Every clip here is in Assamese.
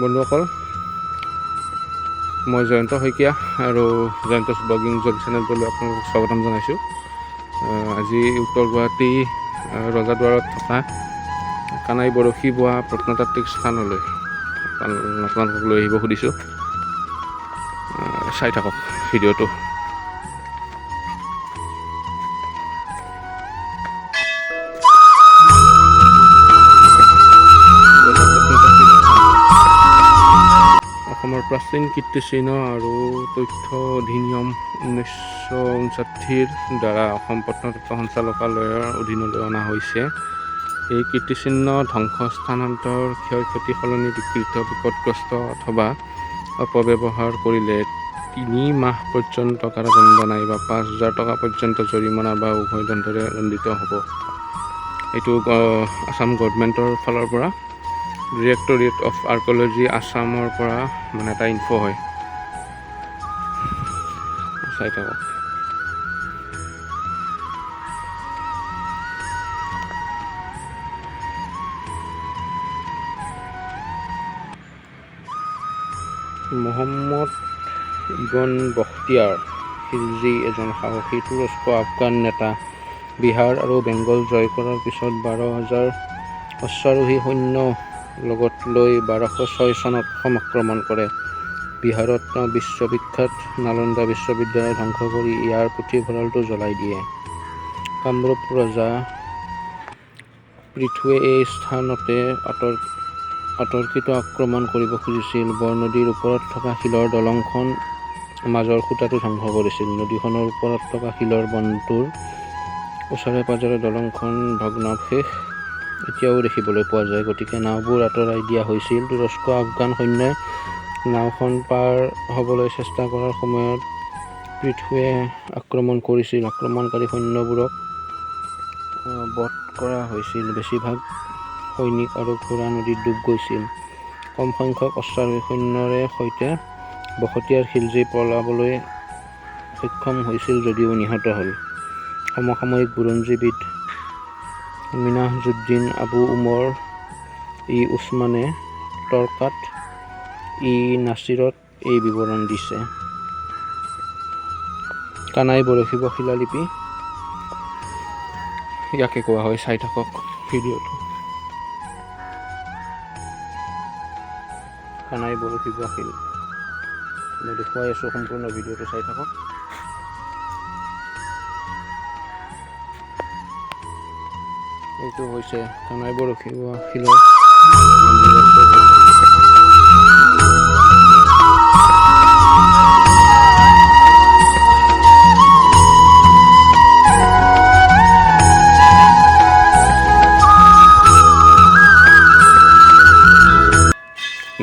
বন্ধুসকল, মই জয়ন্ত শইকীয়া আৰু জয়ন্ত ব্লগিং ব্লগ চেনেলটোলৈ আপোনালোকক স্বাগতম জনাইছোঁ। আজি উত্তৰ গুৱাহাটী ৰজাদুৱাৰত থকা কানাই বৰশী বোৱা প্ৰত্নতাত্ত্বিক স্থানলৈ আপোনালোকক লৈ আহিব খুজিছোঁ। চাই থাকক ভিডিঅ'টো। অসমৰ প্ৰাচীন কীৰ্তিচিহ্ন আৰু তথ্য অধিনিয়ম 1959 দ্বাৰা অসম প্ৰত্নতত্ত্ব সঞ্চালকালয়ৰ অধীনলৈ অনা হৈছে। এই কীৰ্তিচিহ্ন ধ্বংস, স্থানান্তৰ, ক্ষয় ক্ষতি, সলনি, বিকৃত, বিপদগ্ৰস্ত অথবা অপব্যৱহাৰ কৰিলে 3 মাহ পৰ্যন্ত কাৰাদণ্ড নাইবা 5,000 টকা পৰ্যন্ত জৰিমনা বা উভয় দণ্ডৰে দণ্ডিত হ'ব। এইটো আসাম গভৰ্ণমেণ্টৰ ফালৰ পৰা, ডিৰেক্টৰেট অফ আৰ্কিঅলজি আসামৰ পৰা এটা ইনফো হয়। চাই থাকক। মোহাম্মদ ইবন বখতিয়াৰ খিলজী এজন সাহসী তুৰস্ক আফগান নেতা। বিহাৰ আৰু বেংগল জয় কৰাৰ পিছত 12,000 অশ্বাৰোহী সৈন্য লগত লৈ 1206 চনত অসম আক্ৰমণ কৰে। বিহাৰত তেওঁ বিশ্ববিখ্যাত নালন্দা বিশ্ববিদ্যালয় ধ্বংস কৰি ইয়াৰ পুথিভঁৰালটো জ্বলাই দিয়ে। কামৰূপ ৰজা পৃথুৱে এই স্থানতে অতৰ্কিত আক্ৰমণ কৰিব খুজিছিল। বৰনদীৰ ওপৰত থকা শিলৰ দলংখন মাজৰ খুঁটাটো ধ্বংস কৰিছিল। নদীখনৰ ওপৰত থকা শিলৰ বনটোৰ ওচৰে পাজৰে দলংখন ভগ্নাৱশেষ এতিয়াও দেখিবলৈ পোৱা যায়। গতিকে নাওবোৰ আঁতৰাই দিয়া হৈছিল। তুৰস্ক আফগান সৈন্যই নাওখন পাৰ হ'বলৈ চেষ্টা কৰাৰ সময়ত পৃথুৱে আক্ৰমণ কৰিছিল। আক্ৰমণকাৰী সৈন্যবোৰক বধ কৰা হৈছিল। বেছিভাগ সৈনিক আৰু ঘোঁৰা নদীত ডুব গৈছিল। কম সংখ্যক অশ্বাৰোহী সৈন্যৰে সৈতে বখতিয়াৰ খিলজী পলাবলৈ সক্ষম হৈছিল যদিও নিহত হ'ল। সমসাময়িক বুৰঞ্জীবিদ মিনাহজুদ্দিন আবু উমৰ ই উছমানে তৰ্কাত ই নাছিৰত এই বিৱৰণ দিছে। কানাই বৰশী বোৱা শিলালিপি ইয়াকে কোৱা হয়। চাই থাকক ভিডিঅ'টো। কানাই বৰশী বোৱা শিল মই দেখুৱাই আছোঁ। সম্পূৰ্ণ ভিডিঅ'টো চাই থাকক। এইটো হৈছে কানাই বৰশী বোৱা শিলৰ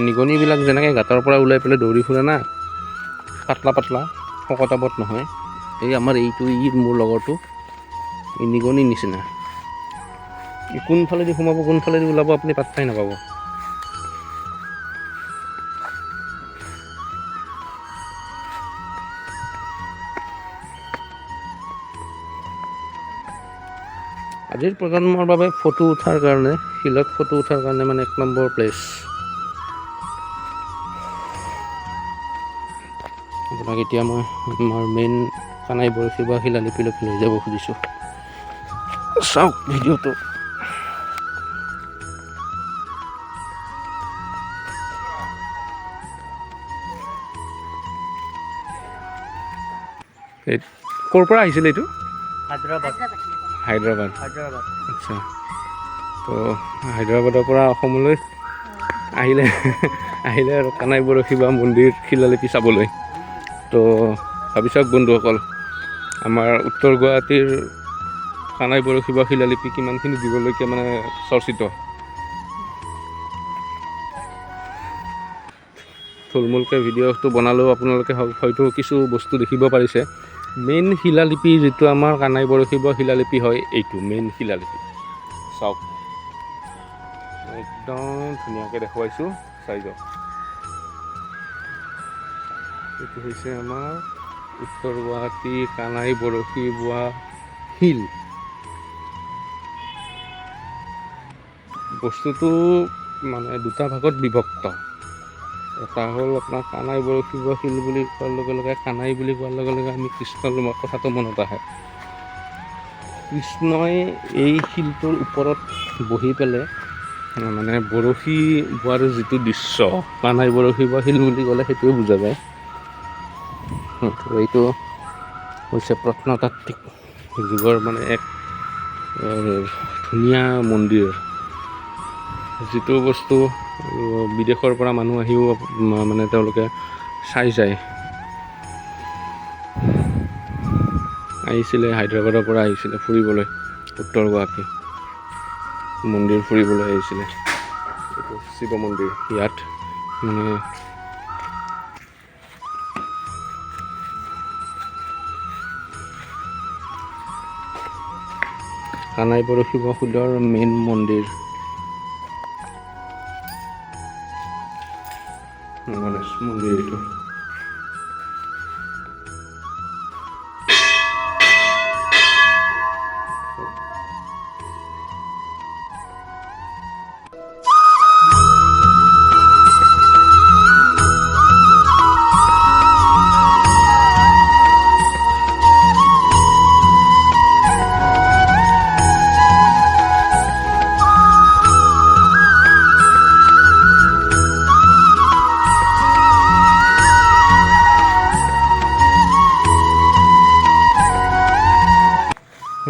নিগনিবিলাক যেনেকৈ গাঁতৰ পৰা ওলাই পেলাই দৌৰি ফুৰে না, পাতলা পাতলা শকতাবত নহয়। এই আমাৰ এইটো মোৰ লগৰটো এই নিগনিৰ নিচিনা। কোনফালেদি সোমাব কোনফালেদি ওলাব আপুনি পাত্তাই নাপাব। আজিৰ প্ৰজন্মৰ বাবে ফটো উঠাৰ কাৰণে, শিলত ফটো উঠাৰ কাৰণে 1 নম্বৰ প্লেচ। আপোনাক এতিয়া মই আমাৰ মেইন কানাই বৰশী বোৱা শিলালিপিলৈকে লৈ যাব খুজিছোঁ। চাওক ভিডিঅ'টো। ক'ৰ পৰা আহিছিলে এইটো? হায়দৰাবাদ। আচ্ছা, তো হায়দৰাবাদৰ পৰা অসমলৈ আহিলে আৰু কানাই বৰশী বোৱা মন্দিৰ শিলালিপি চাবলৈ। তো ভাবি চাওক বন্ধুসকল, আমাৰ উত্তৰ গুৱাহাটীৰ কানাই বৰশী বোৱা শিলালিপি কিমানখিনি দূৰলৈকে চৰ্চিত। থুলমূলকৈ ভিডিঅ'টো বনালেও আপোনালোকে হয়তো কিছু বস্তু দেখিব পাৰিছে। মেইন শিলালিপি যিটো আমাৰ কানাই বৰশী বোৱা শিলালিপি হয়, এইটো মেইন শিলালিপি। চাওক, একদম ধুনীয়াকৈ দেখুৱাইছোঁ, চাই যাওক। এইটো হৈছে আমাৰ উত্তৰ গুৱাহাটী কানাই বৰশী বোৱা শিল। বস্তুটো দুটা ভাগত বিভক্ত। এটা হ'ল আপোনাৰ কানাই বৰশী বোৱা শিল বুলি কোৱাৰ লগে লগে, কানাই বুলি কোৱাৰ লগে লগে আমি কৃষ্ণৰ কথাটো মনত আহে। কৃষ্ণই এই শিলটোৰ ওপৰত বহি পেলাই মানে বৰশী বোৱাৰ যিটো দৃশ্য, কানাই বৰশী বোৱা শিল বুলি ক'লে সেইটোৱে বুজা যায়। এইটো হৈছে প্ৰত্নতাত্ত্বিক যুগৰ মানে এক ধুনীয়া মন্দিৰ, যিটো বস্তু বিদেশৰ পৰা মানুহ আহিও মানে তেওঁলোকে চাই যায়। আহিছিলে হায়দৰাবাদৰ পৰা আহিছিলে ফুৰিবলৈ, উত্তৰ গুৱাহাটী মন্দিৰ ফুৰিবলৈ আহিছিলে। এইটো শিৱ মন্দিৰ, ইয়াত মানে কানাই বৰশী বোৱা শিলৰ মেইন মন্দিৰ গণেশ মন্দিৰ এইটো।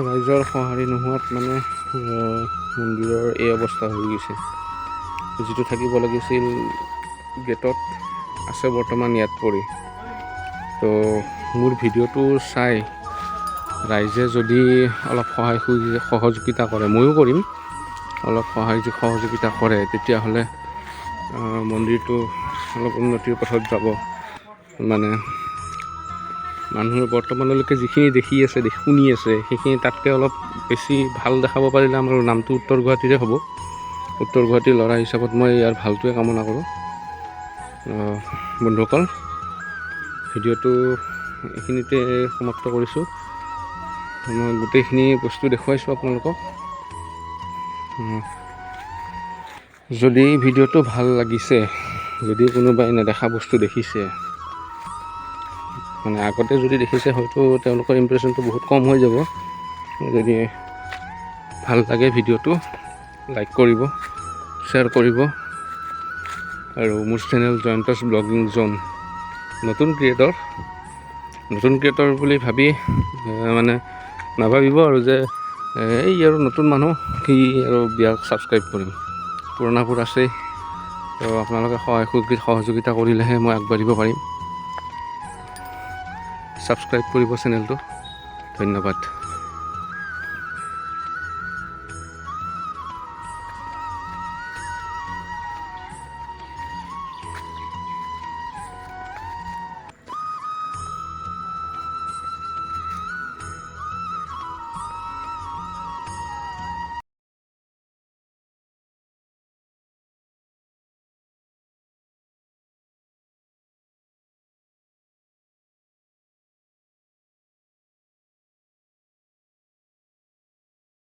ৰাইজৰ সঁহাৰি নোহোৱাত মানে মন্দিৰৰ এই অৱস্থা হৈ গৈছে। যিটো থাকিব লাগিছিল গেটত আছে বৰ্তমান ইয়াত পৰি। তো মোৰ ভিডিঅ'টো চাই ৰাইজে যদি অলপ সহযোগিতা কৰে, ময়ো কৰিম, অলপ সহযোগিতা কৰে, তেতিয়াহ'লে মন্দিৰটো অলপ উন্নতিৰ পথত যাব। মানে মানুহে বৰ্তমানলৈকে যিখিনি দেখি আছে, শুনি আছে, সেইখিনি তাতকৈ অলপ বেছি ভাল দেখাব পাৰিলে আমাৰ নামটো উত্তৰ গুৱাহাটীৰে হ'ব। উত্তৰ গুৱাহাটীৰ ল'ৰা হিচাপত মই ইয়াৰ ভালটোৱে কামনা কৰোঁ। বন্ধুসকল, ভিডিঅ'টো এইখিনিতে সমাপ্ত কৰিছোঁ। মই গোটেইখিনি বস্তু দেখুৱাইছোঁ আপোনালোকক। যদি ভিডিঅ'টো ভাল লাগিছে, যদি কোনোবাই নেদেখা বস্তু দেখিছে, মানে আগতে যদি দেখিছে, হয়তো তেওঁলোকৰ ইমপ্ৰেশ্যনটো বহুত কম হৈ যাব। যদি ভাল লাগে ভিডিঅ'টো লাইক কৰিব, শ্বেয়াৰ কৰিব, আৰু মোৰ চেনেল জয়ন্তছ ব্লগিং জ'ন নতুন ক্ৰিয়েটৰ বুলি ভাবি মানে নাভাবিব আৰু যে এই আৰু নতুন মানুহ কি আৰু বিয়াক ছাবস্ক্ৰাইব কৰিম, পুৰণাবোৰ আছেই। তো আপোনালোকে সহযোগিতা কৰিলেহে মই আগবাঢ়িব পাৰিম। ছাবস্ক্ৰাইব কৰিব চেনেলটো। ধন্যবাদ।